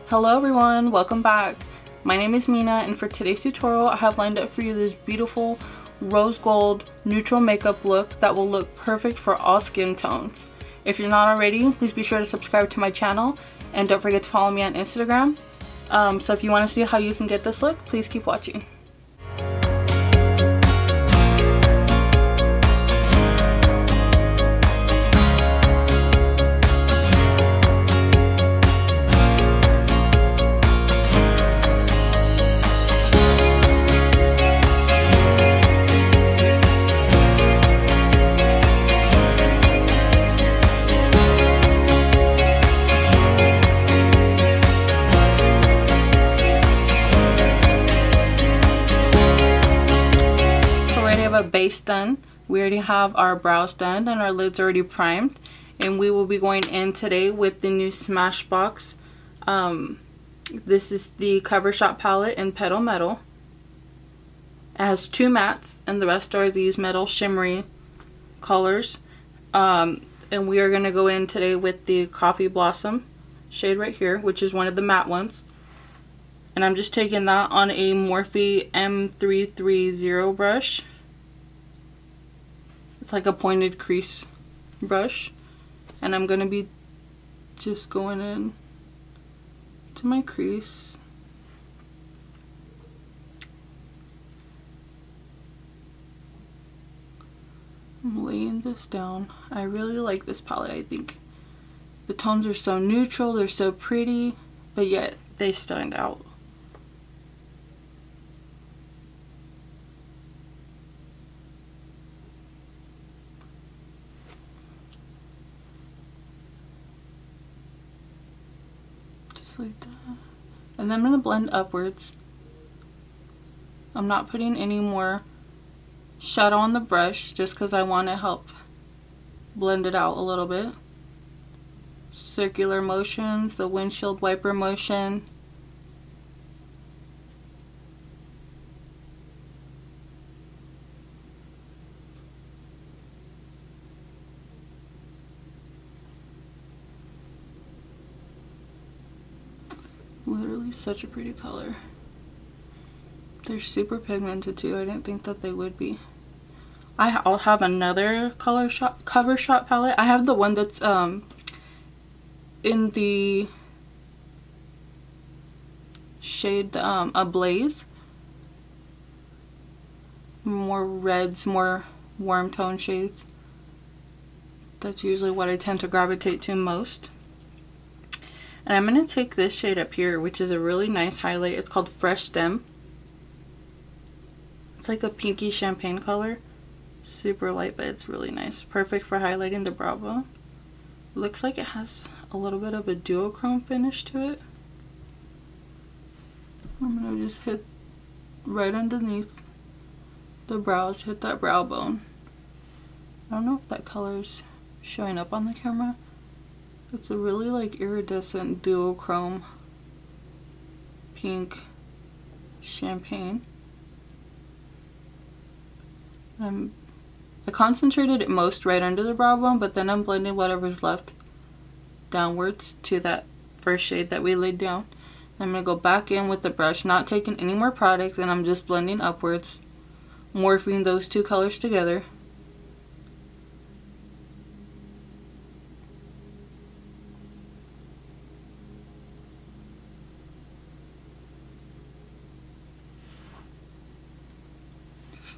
Hello everyone, welcome back. My name is Mina, and for today's tutorial I have lined up for you this beautiful rose gold neutral makeup look that will look perfect for all skin tones. If you're not already, please be sure to subscribe to my channel and don't forget to follow me on Instagram. So if you want to see how you can get this look, please keep watching. Base done, we already have our brows done and our lids already primed, and we will be going in today with the new Smashbox. This is the Cover Shop palette in Petal Metal. It has two mattes and the rest are these metal shimmery colors, and we are going to go in today with the Coffee Blossom shade right here, which is one of the matte ones, and I'm just taking that on a Morphe M330 brush. It's like a pointed crease brush, and I'm gonna be just going in to my crease. I'm laying this down. I really like this palette. I think the tones are so neutral, they're so pretty, but yet they stand out. Like that. And then I'm going to blend upwards. I'm not putting any more shadow on the brush just because I want to help blend it out a little bit. Circular motions, the windshield wiper motion. Literally such a pretty color. They're super pigmented too. I didn't think that they would be. I'll have another Cover Shop palette. I have the one that's in the shade Ablaze. More reds, more warm tone shades. That's usually what I tend to gravitate to most. And I'm going to take this shade up here, which is a really nice highlight. It's called Fresh Stem. It's like a pinky champagne color. Super light, but it's really nice. Perfect for highlighting the brow bone. Looks like it has a little bit of a duochrome finish to it. I'm going to just hit right underneath the brows, hit that brow bone. I don't know if that color's showing up on the camera. It's a really like iridescent duochrome pink champagne. I concentrated it most right under the brow bone, but then I'm blending whatever's left downwards to that first shade that we laid down. I'm going to go back in with the brush, not taking any more product, and I'm just blending upwards, morphing those two colors together.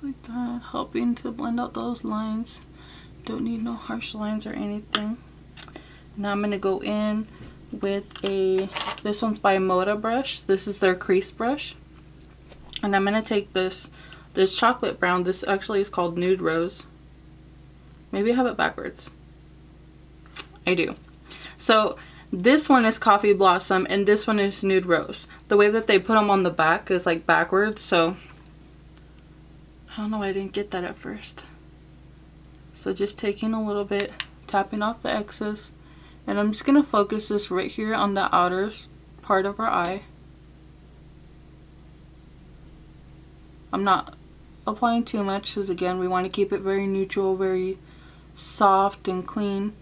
Like that, helping to blend out those lines. Don't need no harsh lines or anything. Now I'm going to go in with this one's by Moda brush. This is their crease brush, and I'm going to take this chocolate brown. This actually is called Nude Rose. Maybe I have it backwards. I do. So this one is Coffee Blossom and this one is Nude Rose. The way that they put them on the back is like backwards, so I don't know why I didn't get that at first. So just taking a little bit, tapping off the excess, and I'm just going to focus this right here on the outer part of our eye. I'm not applying too much because again we want to keep it very neutral, very soft and clean.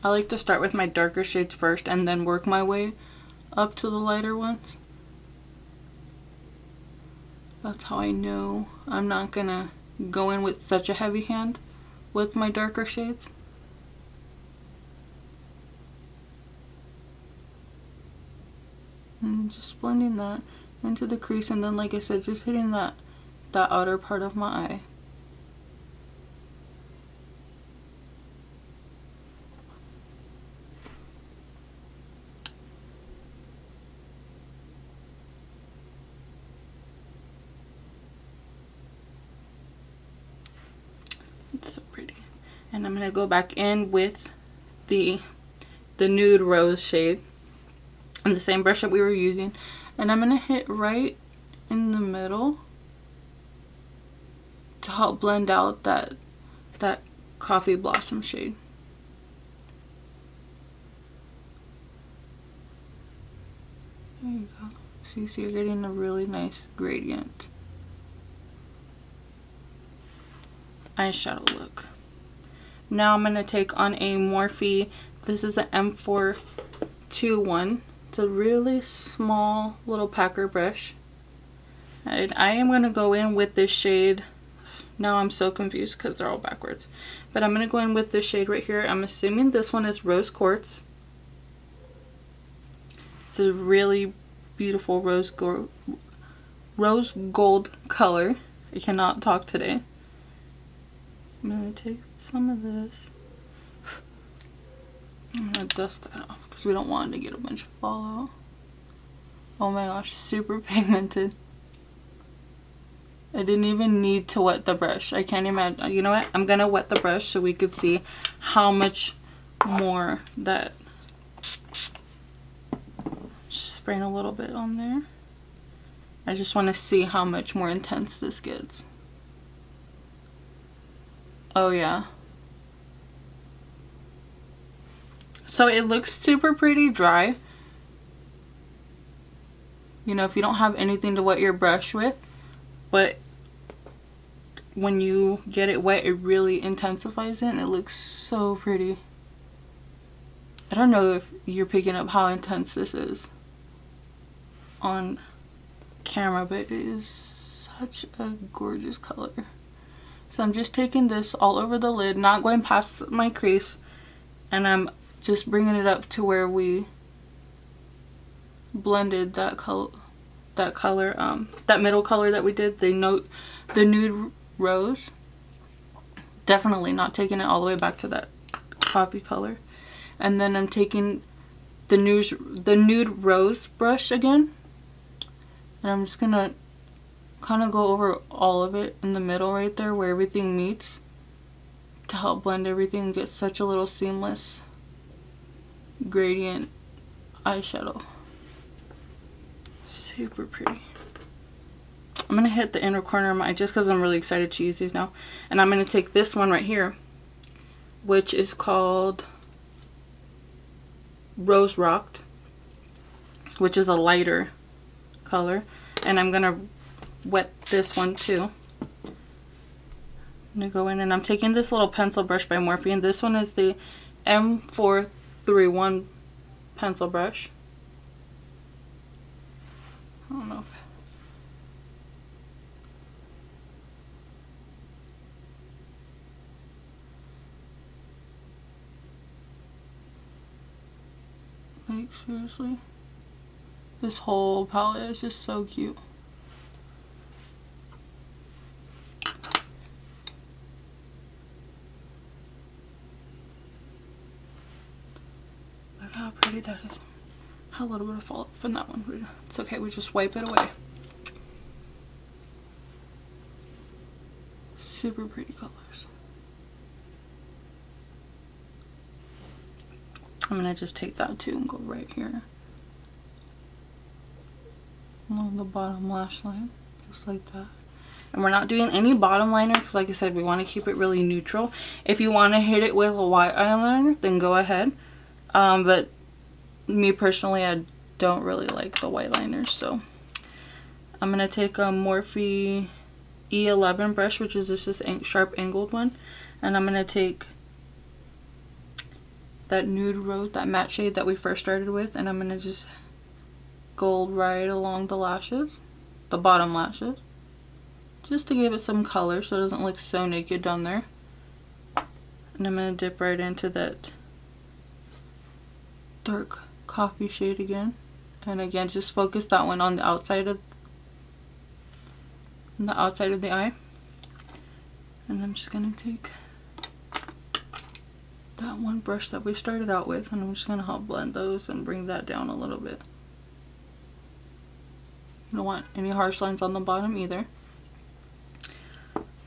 I like to start with my darker shades first and then work my way up to the lighter ones. That's how I know I'm not gonna go in with such a heavy hand with my darker shades. And just blending that into the crease, and then like I said, just hitting that outer part of my eye. It's so pretty. And I'm gonna go back in with the nude rose shade and the same brush that we were using, and I'm gonna hit right in the middle to help blend out that coffee blossom shade. There you go. See, so you're getting a really nice gradient eyeshadow look. Now I'm gonna take on a Morphe. This is an M421. It's a really small little packer brush. And I am going to go in with this shade. Now I'm so confused because they're all backwards. But I'm going to go in with this shade right here. I'm assuming this one is Rose Quartz. It's a really beautiful rose gold color. I cannot talk today. I'm going to take some of this. I'm going to dust that off because we don't want it to get a bunch of fallout. Oh my gosh, super pigmented. I didn't even need to wet the brush. I can't imagine. You know what? I'm going to wet the brush so we could see how much more that. Just spraying a little bit on there. I just want to see how much more intense this gets. Oh yeah. So it looks super pretty dry. You know, if you don't have anything to wet your brush with, but when you get it wet, it really intensifies it and it looks so pretty. I don't know if you're picking up how intense this is on camera, but it is such a gorgeous color. So I'm just taking this all over the lid, not going past my crease, and I'm just bringing it up to where we blended that middle color that we did, the nude rose. Definitely not taking it all the way back to that coffee color. And then I'm taking the nude rose brush again, and I'm just gonna kind of go over all of it in the middle right there where everything meets to help blend everything and get such a little seamless gradient eyeshadow. Super pretty. I'm gonna hit the inner corner of my eye just because I'm really excited to use these now. And I'm gonna take this one right here, which is called Rose Rocked, which is a lighter color, and I'm gonna wet this one too. I'm gonna go in and I'm taking this little pencil brush by Morphe, and this one is the M431 pencil brush. I don't know if, like, seriously, this whole palette is just so cute. Look how pretty that is. A little bit of fallout from that one, but it's okay, we just wipe it away. Super pretty colors. I'm gonna just take that too and go right here along the bottom lash line, just like that. And we're not doing any bottom liner because, like I said, we want to keep it really neutral. If you want to hit it with a white eyeliner, then go ahead. But me personally, I don't really like the white liners, so I'm gonna take a Morphe E11 brush, which is this sharp angled one, and I'm gonna take that nude rose, that matte shade that we first started with, and I'm going to just go right along the lashes, the bottom lashes, just to give it some color so it doesn't look so naked down there. And I'm going to dip right into that dark coffee shade again. And again, just focus that one on the outside of the eye. And I'm just going to take that one brush that we started out with, and I'm just going to help blend those and bring that down a little bit. You don't want any harsh lines on the bottom either.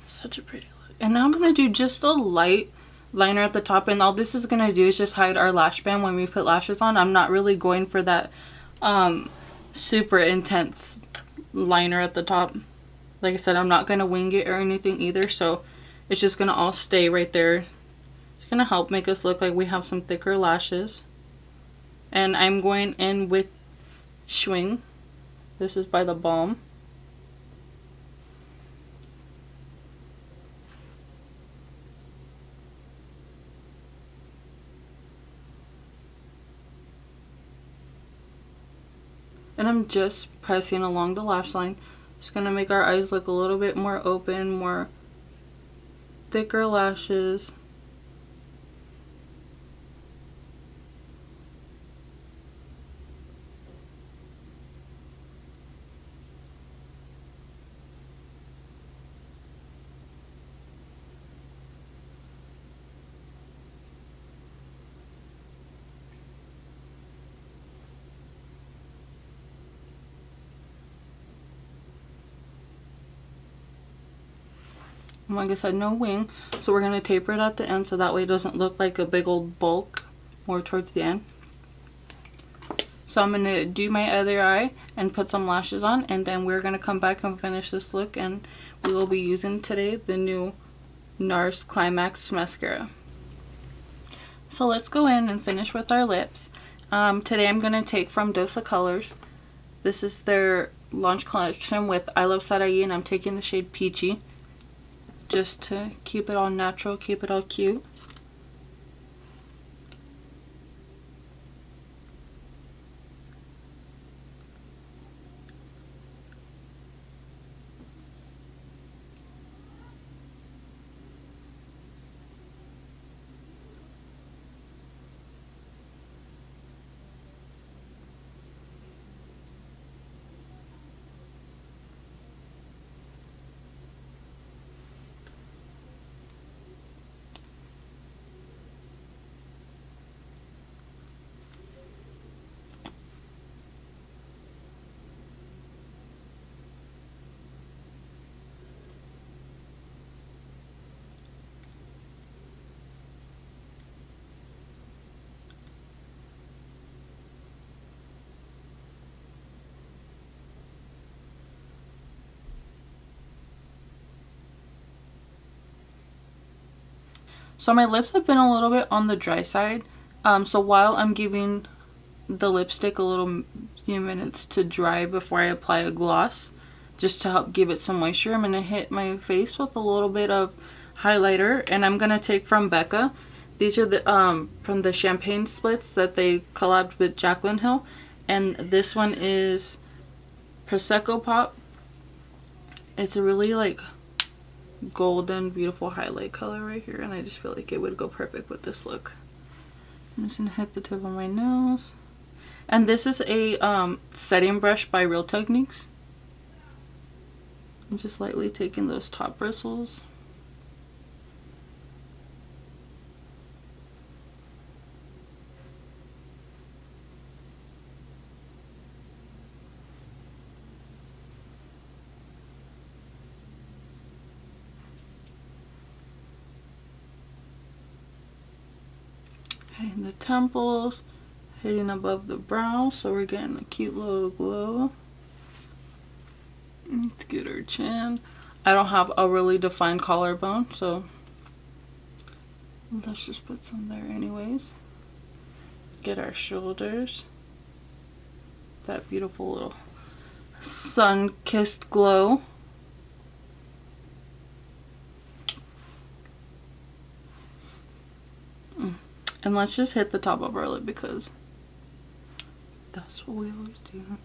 Such a pretty look. And now I'm going to do just a light liner at the top, and all this is going to do is just hide our lash band when we put lashes on. I'm not really going for that super intense liner at the top. Like I said, I'm not going to wing it or anything either, so it's just going to all stay right there. It's going to help make us look like we have some thicker lashes. And I'm going in with Schwing. This is by the Balm. And I'm just pressing along the lash line. Just going to make our eyes look a little bit more open, more thicker lashes. Like I said, no wing, so we're going to taper it at the end so that way it doesn't look like a big old bulk more towards the end. So I'm going to do my other eye and put some lashes on, and then we're going to come back and finish this look, and we will be using today the new NARS Climax mascara. So let's go in and finish with our lips. Today I'm going to take from Dose of Colors. This is their launch collection with I Love Sarai, and I'm taking the shade Peachy, just to keep it all natural, keep it all cute. So my lips have been a little bit on the dry side. So while I'm giving the lipstick a little few minutes to dry before I apply a gloss, just to help give it some moisture, I'm going to hit my face with a little bit of highlighter, and I'm going to take from Becca. These are the from the Champagne Splits that they collabed with Jaclyn Hill, and this one is Prosecco Pop. It's a really like golden beautiful highlight color right here, and I just feel like it would go perfect with this look. I'm just gonna hit the tip of my nose, and this is a setting brush by Real Techniques. I'm just lightly taking those top bristles. Hitting the temples, hitting above the brow, so we're getting a cute little glow. Let's get our chin. I don't have a really defined collarbone, so let's just put some there anyways. Get our shoulders. That beautiful little sun-kissed glow. And let's just hit the top of our lip because that's what we always do.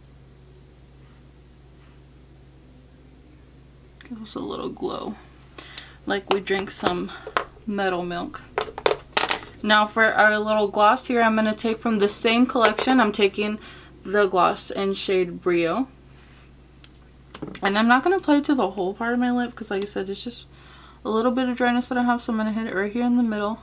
Give us a little glow, like we drink some metal milk. Now for our little gloss here, I'm going to take from the same collection. I'm taking the gloss in shade Brio. And I'm not going to apply it to the whole part of my lip because like I said, it's just a little bit of dryness that I have. So I'm going to hit it right here in the middle.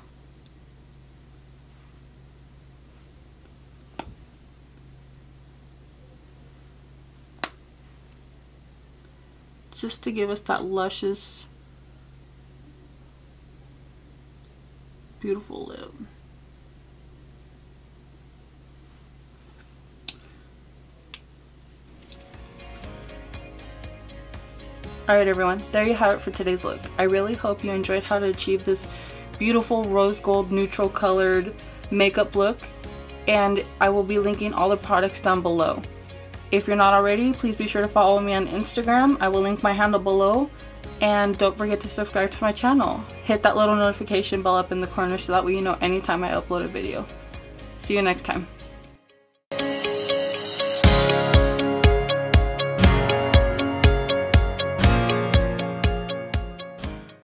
Just to give us that luscious, beautiful lip. Alright everyone, there you have it for today's look. I really hope you enjoyed how to achieve this beautiful rose gold neutral colored makeup look, and I will be linking all the products down below. If you're not already, please be sure to follow me on Instagram. I will link my handle below. And don't forget to subscribe to my channel. Hit that little notification bell up in the corner so that way you know anytime I upload a video. See you next time.